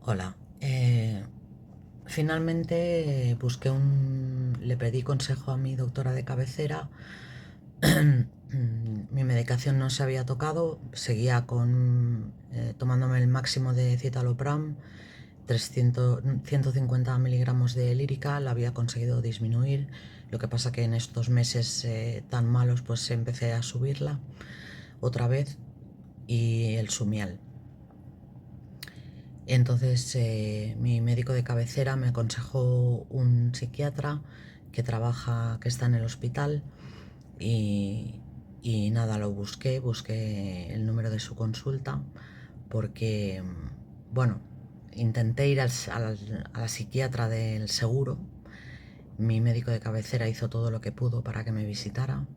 Hola. Finalmente le pedí consejo a mi doctora de cabecera. Mi medicación no se había tocado, seguía tomándome el máximo de citalopram, 150 miligramos de lírica, la había conseguido disminuir. Lo que pasa que en estos meses tan malos pues empecé a subirla otra vez, y el sumial. Entonces mi médico de cabecera me aconsejó un psiquiatra que está en el hospital, y, y nada, busqué el número de su consulta porque, bueno, intenté ir a la psiquiatra del seguro. Mi médico de cabecera hizo todo lo que pudo para que me visitara,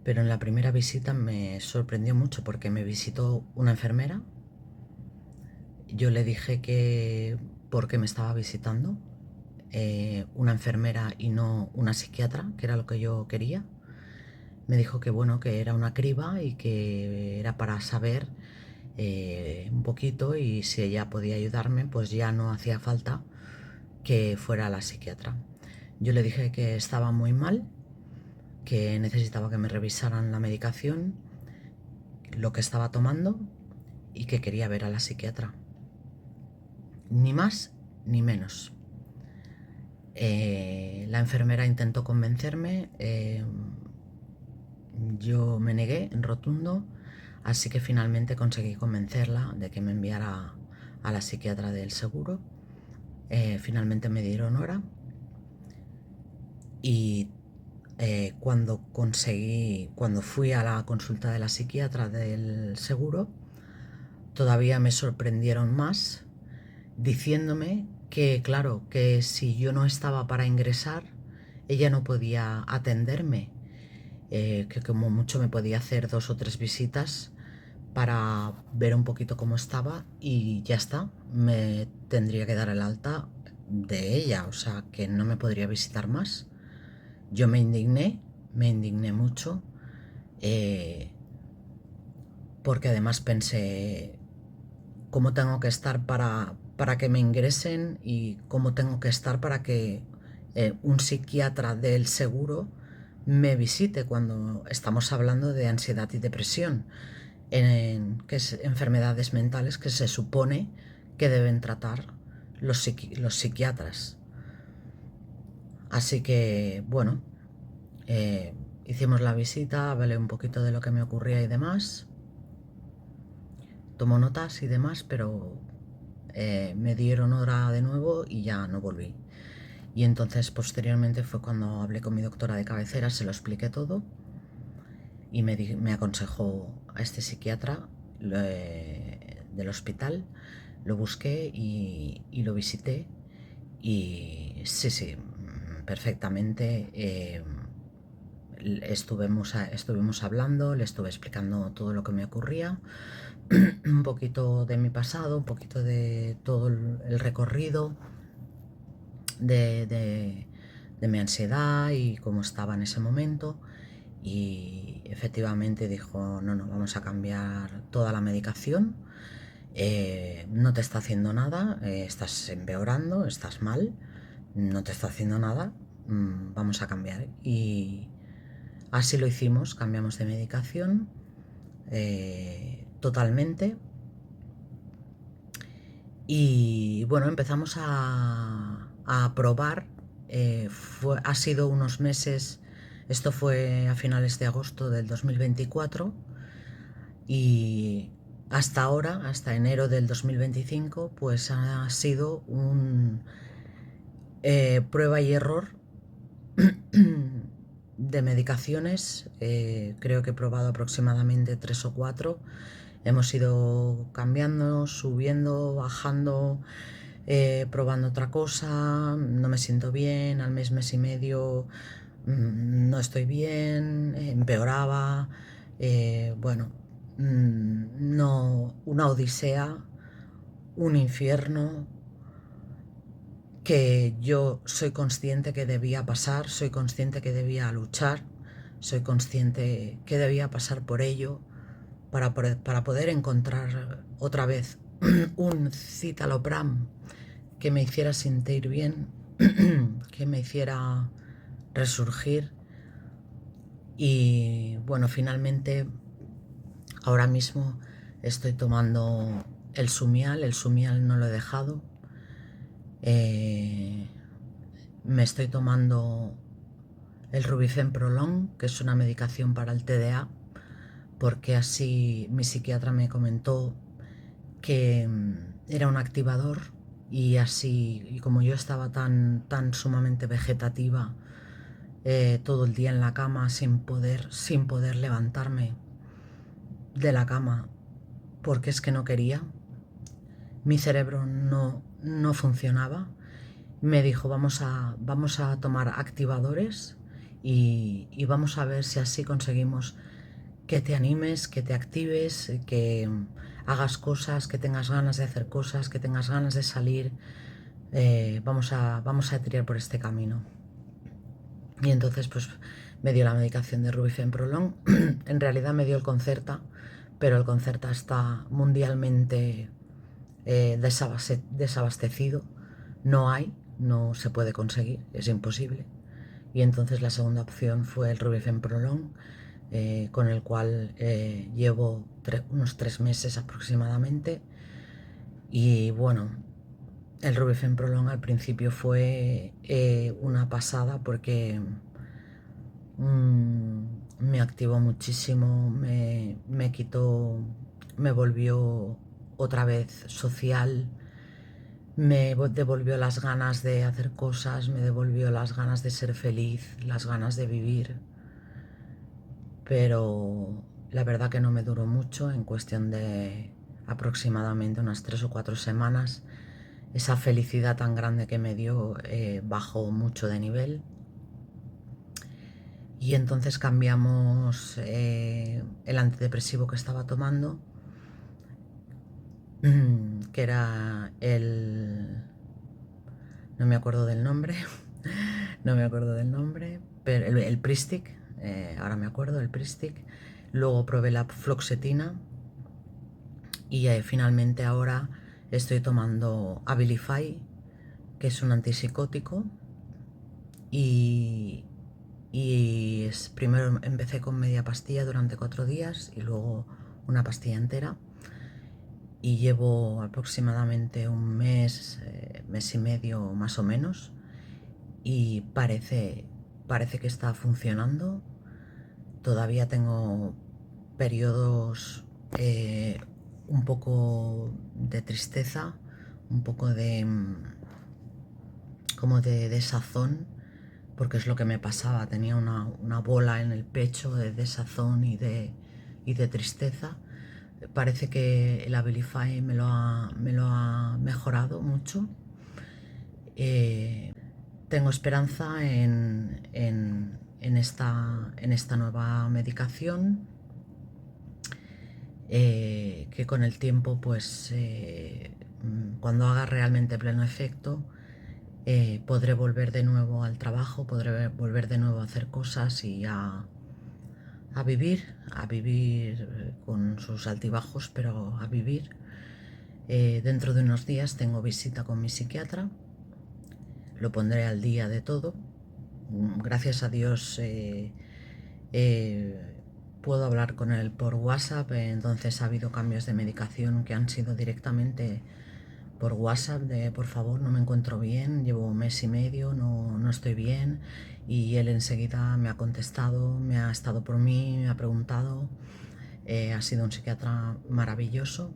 pero en la primera visita me sorprendió mucho porque me visitó una enfermera. Yo le dije que por qué me estaba visitando una enfermera y no una psiquiatra, que era lo que yo quería. Me dijo que bueno, que era una criba y que era para saber un poquito, y si ella podía ayudarme, pues ya no hacía falta que fuera la psiquiatra. Yo le dije que estaba muy mal, que necesitaba que me revisaran la medicación, lo que estaba tomando, y que quería ver a la psiquiatra. Ni más ni menos. La enfermera intentó convencerme, yo me negué en rotundo, así que finalmente conseguí convencerla de que me enviara a la psiquiatra del seguro. Finalmente me dieron hora, y cuando fui a la consulta de la psiquiatra del seguro, todavía me sorprendieron más, diciéndome que, claro, que si yo no estaba para ingresar, ella no podía atenderme, que como mucho me podía hacer 2 o 3 visitas para ver un poquito cómo estaba, y ya está, me tendría que dar el alta de ella, o sea, que no me podría visitar más. Yo me indigné mucho, eh, porque además pensé cómo tengo que estar para que me ingresen, y cómo tengo que estar para que un psiquiatra del seguro me visite cuando estamos hablando de ansiedad y depresión, que es enfermedades mentales que se supone que deben tratar los psiquiatras. Así que, bueno, eh, hicimos la visita, hablé un poquito de lo que me ocurría y demás, tomó notas y demás, pero me dieron hora de nuevo y ya no volví. Y entonces posteriormente fue cuando hablé con mi doctora de cabecera, se lo expliqué todo, y me aconsejó a este psiquiatra del hospital. Lo busqué y lo visité, y sí, sí, perfectamente. Estuvimos hablando, le estuve explicando todo lo que me ocurría, un poquito de mi pasado, un poquito de todo el recorrido de, de, de mi ansiedad y cómo estaba en ese momento. Y efectivamente dijo, no, no, vamos a cambiar toda la medicación, no te está haciendo nada, estás empeorando, estás mal, no te está haciendo nada, vamos a cambiar. Y así lo hicimos, cambiamos de medicación totalmente. Y bueno, empezamos a probar. Ha sido unos meses, esto fue a finales de agosto del 2024, y hasta ahora, hasta enero del 2025, pues ha sido un prueba y error de medicaciones. Creo que he probado aproximadamente 3 o 4. Hemos ido cambiando, subiendo, bajando, probando otra cosa. No me siento bien, al mes y medio no estoy bien, empeoraba. Bueno, no, una odisea, un infierno, que yo soy consciente que debía pasar, soy consciente que debía luchar, soy consciente que debía pasar por ello para poder encontrar otra vez un citalopram que me hiciera sentir bien, que me hiciera resurgir. Y bueno, finalmente ahora mismo estoy tomando el Sumial no lo he dejado. Me estoy tomando el Rubifen Prolong, que es una medicación para el TDA, porque así mi psiquiatra me comentó que era un activador, y así, y como yo estaba tan sumamente vegetativa, todo el día en la cama sin poder levantarme de la cama, porque es que no quería, mi cerebro no funcionaba. Me dijo, vamos a tomar activadores y vamos a ver si así conseguimos que te animes, que te actives, que hagas cosas, que tengas ganas de hacer cosas, que tengas ganas de salir. Vamos a tirar por este camino. Y entonces pues me dio la medicación de Rubifen Prolong. En realidad me dio el Concerta, pero el Concerta está mundialmente desabastecido. No se puede conseguir, es imposible. Y entonces la segunda opción fue el Rubifen Prolong, con el cual llevo unos 3 meses aproximadamente. Y bueno, el Rubifen Prolong al principio fue una pasada, porque me activó muchísimo, me quitó, me volvió otra vez social, me devolvió las ganas de hacer cosas, me devolvió las ganas de ser feliz, las ganas de vivir. Pero la verdad que no me duró mucho. En cuestión de aproximadamente unas 3 o 4 semanas, esa felicidad tan grande que me dio bajó mucho de nivel. Y entonces cambiamos el antidepresivo que estaba tomando, que era no me acuerdo del nombre, no me acuerdo del nombre, pero el Pristic, ahora me acuerdo, el Pristic. Luego probé la fluoxetina y finalmente ahora estoy tomando Abilify, que es un antipsicótico. Y primero empecé con media pastilla durante 4 días y luego una pastilla entera. Y llevo aproximadamente un mes, mes y medio más o menos, y parece que está funcionando. Todavía tengo periodos un poco de tristeza, un poco de como de desazón, porque es lo que me pasaba, tenía una bola en el pecho de desazón y de tristeza. Parece que el Abilify me lo ha mejorado mucho. Tengo esperanza en esta nueva medicación, que con el tiempo, pues cuando haga realmente pleno efecto, podré volver de nuevo al trabajo, podré volver de nuevo a hacer cosas y a vivir con sus altibajos, pero a vivir. Dentro de unos días tengo visita con mi psiquiatra, lo pondré al día de todo. Gracias a Dios puedo hablar con él por WhatsApp, entonces ha habido cambios de medicación que han sido directamente por WhatsApp, de por favor, no me encuentro bien, llevo un mes y medio, no estoy bien, y él enseguida me ha contestado, me ha estado por mí, me ha preguntado. Ha sido un psiquiatra maravilloso.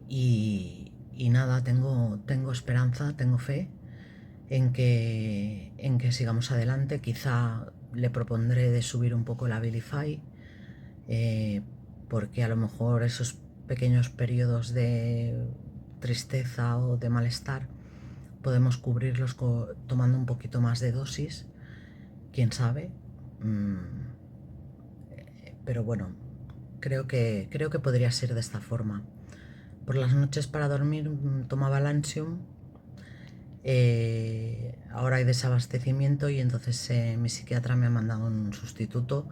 Y nada, tengo esperanza, tengo fe en que sigamos adelante. Quizá le propondré de subir un poco la Abilify, porque a lo mejor esos pequeños periodos de tristeza o de malestar podemos cubrirlos tomando un poquito más de dosis, quién sabe. Pero bueno, creo que podría ser de esta forma. Por las noches para dormir tomaba Lancium. Ahora hay desabastecimiento y entonces mi psiquiatra me ha mandado un sustituto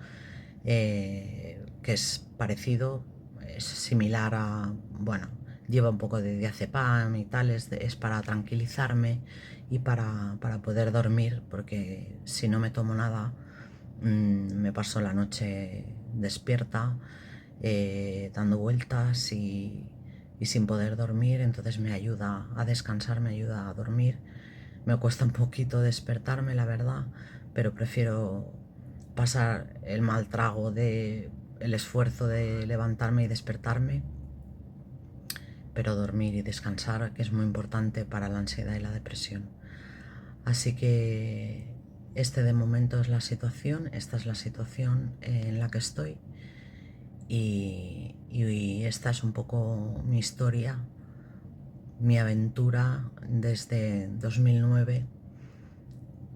que es parecido, es similar a, bueno, lleva un poco de diazepam y tal, es para tranquilizarme y para poder dormir, porque si no me tomo nada, me paso la noche despierta, dando vueltas y sin poder dormir, entonces me ayuda a descansar, me ayuda a dormir. Me cuesta un poquito despertarme, la verdad, pero prefiero pasar el mal trago de el esfuerzo de levantarme y despertarme, pero dormir y descansar, que es muy importante para la ansiedad y la depresión. Así que este de momento es la situación, esta es la situación en la que estoy y esta es un poco mi historia, mi aventura desde 2009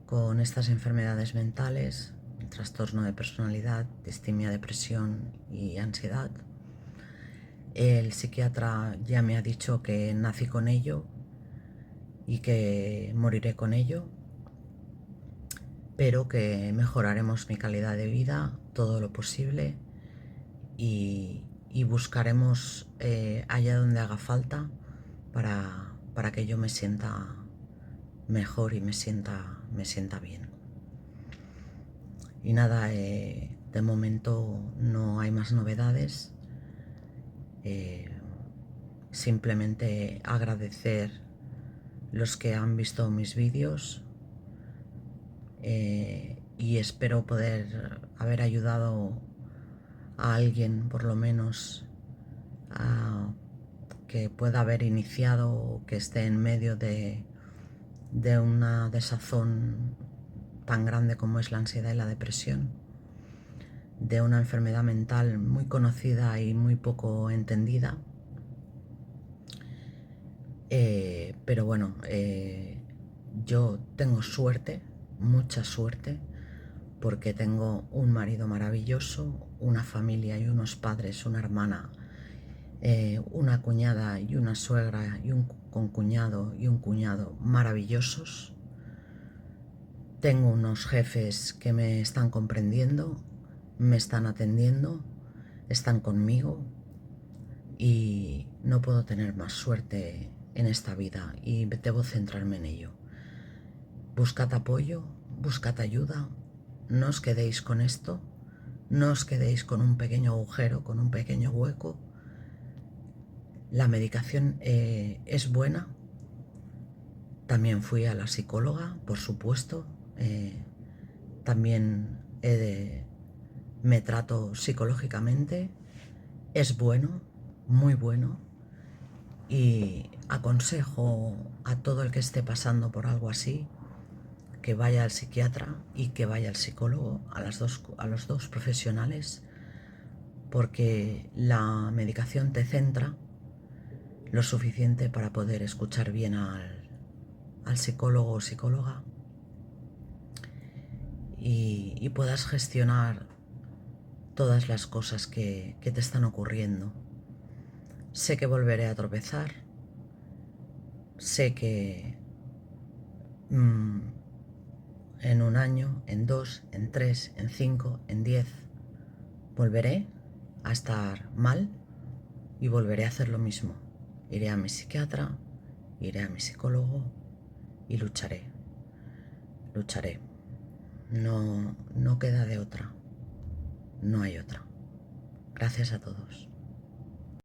con estas enfermedades mentales, trastorno de personalidad, distimia, depresión y ansiedad. El psiquiatra ya me ha dicho que nací con ello y que moriré con ello, pero que mejoraremos mi calidad de vida todo lo posible y buscaremos allá donde haga falta para que yo me sienta mejor y me sienta bien. Y nada, de momento no hay más novedades. Simplemente agradecer los que han visto mis vídeos y espero poder haber ayudado a alguien por lo menos a que pueda haber iniciado o que esté en medio de una desazón tan grande como es la ansiedad y la depresión, de una enfermedad mental muy conocida y muy poco entendida. Pero bueno, yo tengo suerte, mucha suerte, porque tengo un marido maravilloso, una familia y unos padres, una hermana, una cuñada y una suegra y un concuñado y un cuñado maravillosos. Tengo unos jefes que me están comprendiendo, me están atendiendo, están conmigo y no puedo tener más suerte en esta vida y debo centrarme en ello. Buscad apoyo, buscad ayuda, no os quedéis con esto, no os quedéis con un pequeño agujero, con un pequeño hueco. La medicación es buena. También fui a la psicóloga, por supuesto. También me trato psicológicamente. Es bueno, muy bueno. Y aconsejo a todo el que esté pasando por algo así que vaya al psiquiatra y que vaya al psicólogo, a los dos profesionales, porque la medicación te centra lo suficiente para poder escuchar bien al psicólogo o psicóloga y puedas gestionar todas las cosas que te están ocurriendo. Sé que volveré a tropezar, sé que en un año, en 2, en 3, en 5, en 10, volveré a estar mal y volveré a hacer lo mismo. Iré a mi psiquiatra, iré a mi psicólogo y lucharé. Lucharé. No queda de otra. No hay otra. Gracias a todos.